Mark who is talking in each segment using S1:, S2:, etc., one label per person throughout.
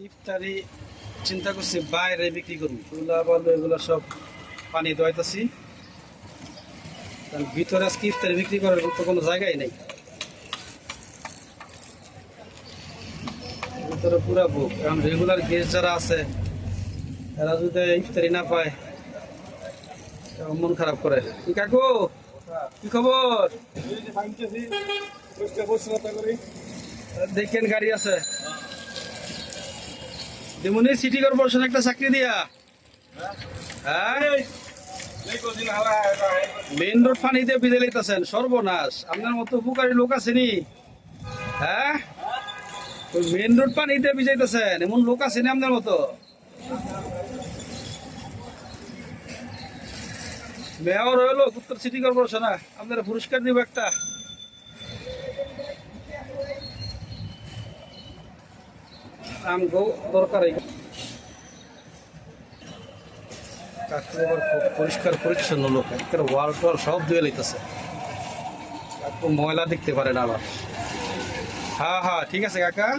S1: ইফতারি চিন্তা করছি বাইরে বিক্রি করবো, তুলা বালু এগুলো সব পানি দোয়াইতেছি। কারণ ভিতরে আজকে ইফতারি বিক্রি করার তো কোনো জায়গাই নেই, ভিতরে পুরা বুক। কারণ রেগুলার গেস্ট যারা আছে এরা যদি ইফতারি না পায় মন খারাপ করে। কি কাকু, কি খবর? দেখেন গাড়ি আছে যেমনি সিটি কর্পোরেশন একটা চাকরি দিয়া। হ্যাঁ, মেইন রোড পানিতে ভিজে লাইতেছেন, সর্বনাশ। আপনার মতো উপকারী লোক আসেনি? হ্যাঁ, মেইন রোড পানিতে ভিজাইতেছেন, এমন লোক আসেনি আপনার মতো? মেয়র হইলো উত্তর সিটি কর্পোরেশন, আপনারা পুরস্কার দিব একটা। আমগো দরকার। খুব পরিষ্কার পরিচ্ছন্ন লোক, একটা ওয়াল টোয়াল সব ধুয়ে লইতেছে, ময়লা দেখতে পারে না আবার। হ্যাঁ হ্যাঁ, ঠিক আছে কাকা।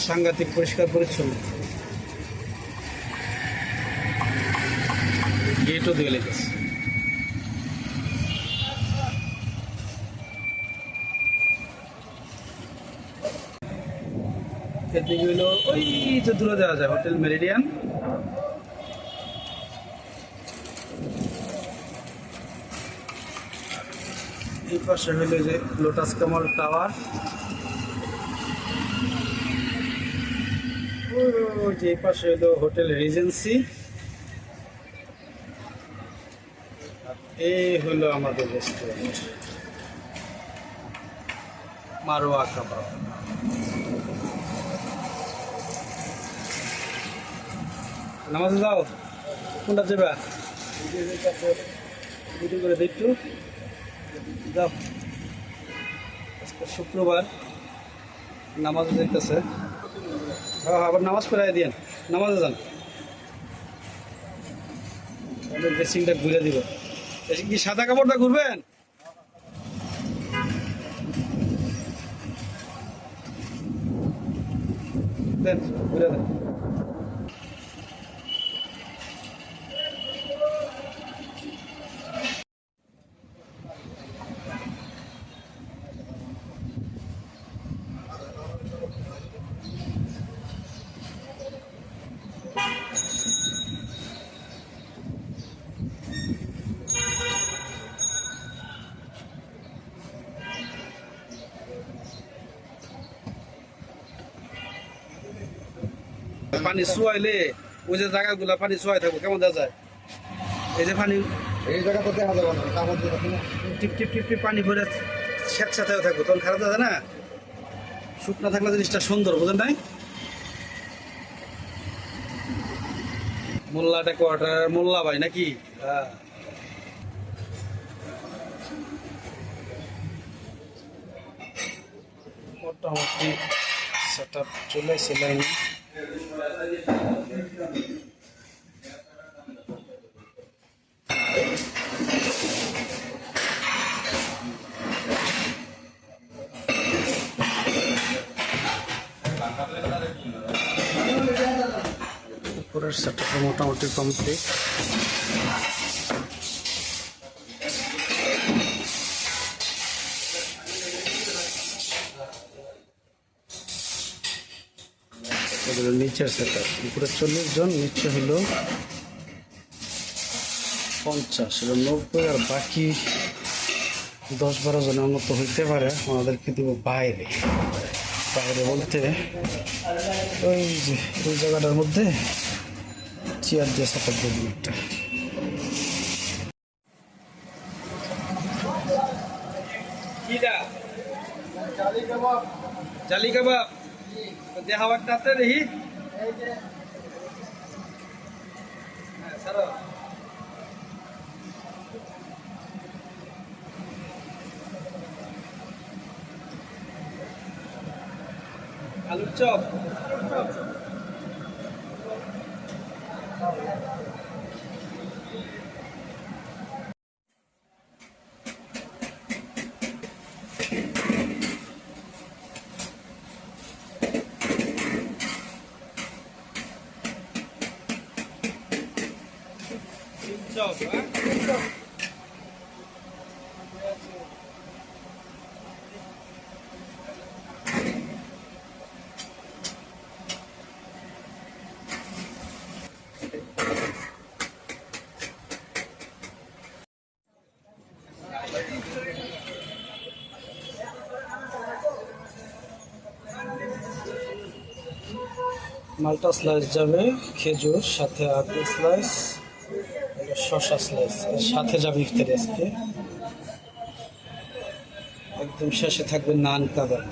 S1: সাংঘাতিক পরিষ্কার পরিচ্ছন্ন, গেটও ধুয়ে লইতেছে। এদিকে হইলো ওই যে দূরে যাওয়া যায় হোটেল মেরিডিয়ান। এই পাশে হইলো যে লোটাস কামাল টাওয়ার, ওই যে এই পাশে হইলো হোটেল রিজেন্সি। এই হইলো আমাদের রেস্টুরেন্ট মারোয়া কাবাব। নামাজ যাও, কোনটা যাবা? ভিডিও করে দেখতো যাও। আজকে শুক্রবার, নামাজ দেখতেছে। হ্যাঁ, আবার নামাজ পড়াই দিয়েন, নামাজে যান। ড্রেসিংটা ঘুরে দিব। কি সাদা কাপড়টা ঘুরবেন? দেন, ঘুরে দেন। পানি শুয়াইলে ওই যে জায়গাগুলা পানি শুয়াই থাকবো, কেমন দেখা যায়? এই যে পানি,
S2: এই জায়গা তো দেখা যাবে না,
S1: টিপ টিপ টিপ টিপ পানি ভরে স্যাঁতস্যাঁতেও থাকবো, তখন খারাপ দেখা যায় না। শুকনা থাকলে জিনিসটা সুন্দর, বুঝেন নাই? মোল্লাটা কোয়ার্টার, মোল্লা ভাই নাকি? হ্যাঁ, মোটামুটি সেট আপ চলে সেলাই। উপরের সেটআপ মোটামুটি কমপ্লিট। নিচের সেটআপ উপরে 40 জন, নিচে হলো 50, 90, আর বাকি 10-12 জনের মতো হইতে পারে। আমাদেরকে দিব বাইরে। বাইরে বলতে ওই যে ওই জায়গাটার মধ্যে চেয়ার দিয়ে সেটআপ দিয়ে দিন একটা। জালি কাবাব দেখা একটা দেখি। আলুর চপ, মালটা স্লাইস যাবে, খেজুর সাথে আপেল স্লাইস, শসা স্লাইস এর সাথে যাবে ইফতারি আজকে। একদম শেষে থাকবে নান কাবাব।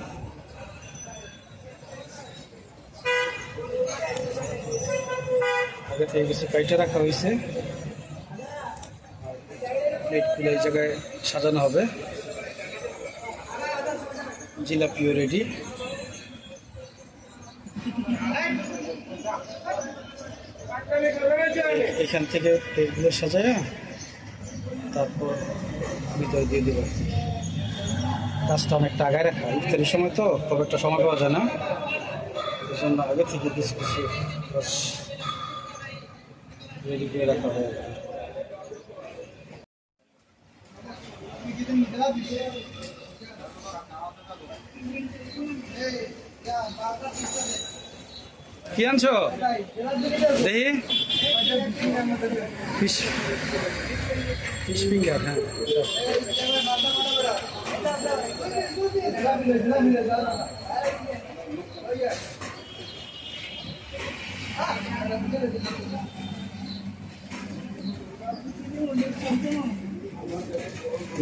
S1: আগে থেকে কিছু কাইটে রাখা হয়েছে, প্লেটগুলো এই জায়গায় সাজানো হবে। জিলাপিও রেডি। এখান থেকে প্লেটগুলো সাজায় তারপর ভিতরে দিয়ে দেবো। কাজটা অনেকটা আগায় রাখা, ইফতারির সময় তো খুব একটা সময় পাওয়া যায় না, এই জন্য আগে থেকে কিছু কিছু রেডি করে রাখা হয়। কি আনছো দেখি? Fish finger. হ্যাঁ,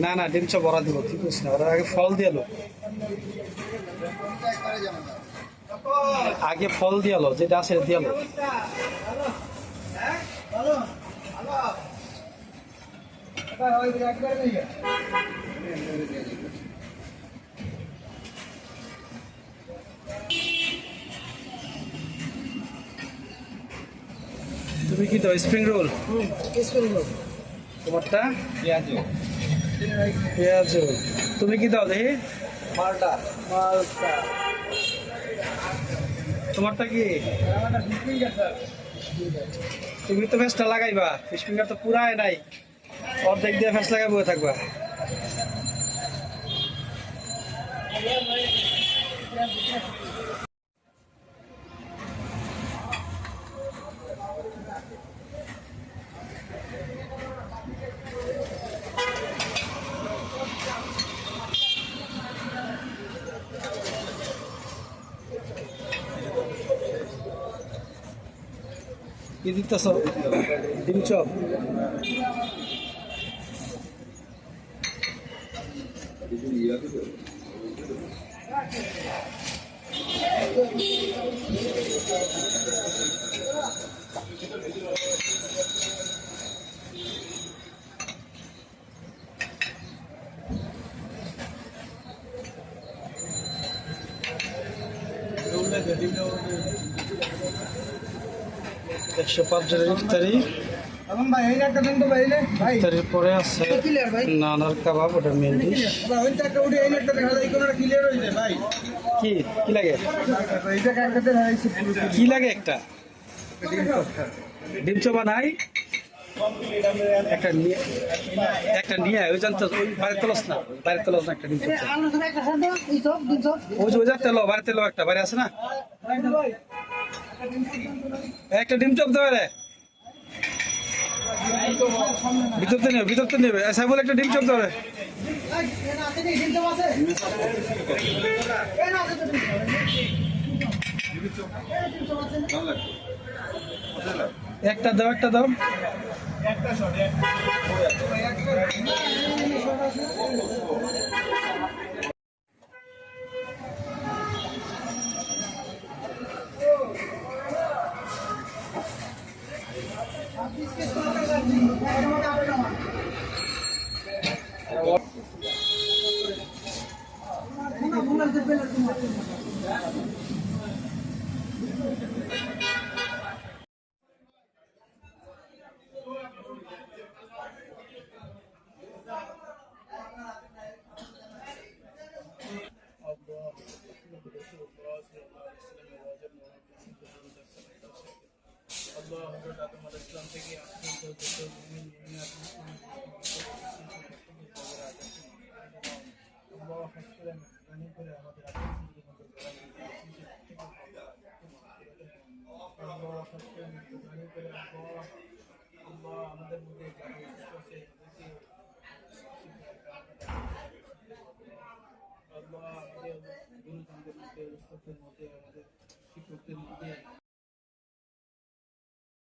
S1: না না ডিম চপ বড়া দিব, ঠিক আছে না, ওরা আগে ফল দিয়ে লো, আগে ফল দিয়ে লো, যেটা আছে দিয়ে লো। তুমি কি দাও? Spring roll. তোমারটা পেঁয়াজ। তুমি কি দাও দেখি?
S2: মালটা।
S1: তোমারটা কি? তুমি তো ফেসটা লাগাইবা, ফিশ ফিঙ্গার তো পুরাই নাই, অর্ধেক দিয়ে ফেস লাগাই বয়ে থাকবা। কি দিতেছ? ডিম চপ। একশো 5 জনের ইফতারি। ইফতারির পরে আছে নানার কাবাব, ওটা মেন ডিশ। কি কি লাগে? কি লাগে? একটা ডিম চোপা নাই? একটা নিয়ে ওই জানতো, বাইরে তোলস না, বাইরে তোলস না, একটা ডিম চোপ। ওই যে তেলো বাইরে, তেলো একটা বাইরে আছে না, একটা ডিম চপ দেবে রে, ভিতরতে নেবে, ভিতরতে নেবে। সাইবুল একটা ডিম চপ দেবে। একটা দাও, একটা দাও।
S3: আল্লাহ হযরত আদম আলাইহিস সালাম থেকে আজ পর্যন্ত যত মুমিন মুমিনাত মুসলিম আল্লাহ হাসরেন গানি করে আমাদের আত্মীয় মতো আল্লাহ হাসরেন গানি করে আল্লাহ আমাদের মধ্যে যারা অসুস্থ আছে আল্লাহ আমাদের গুরুজনদের মধ্যে উস্তাদের মধ্যে আমাদের শিক্ষকদের মধ্যে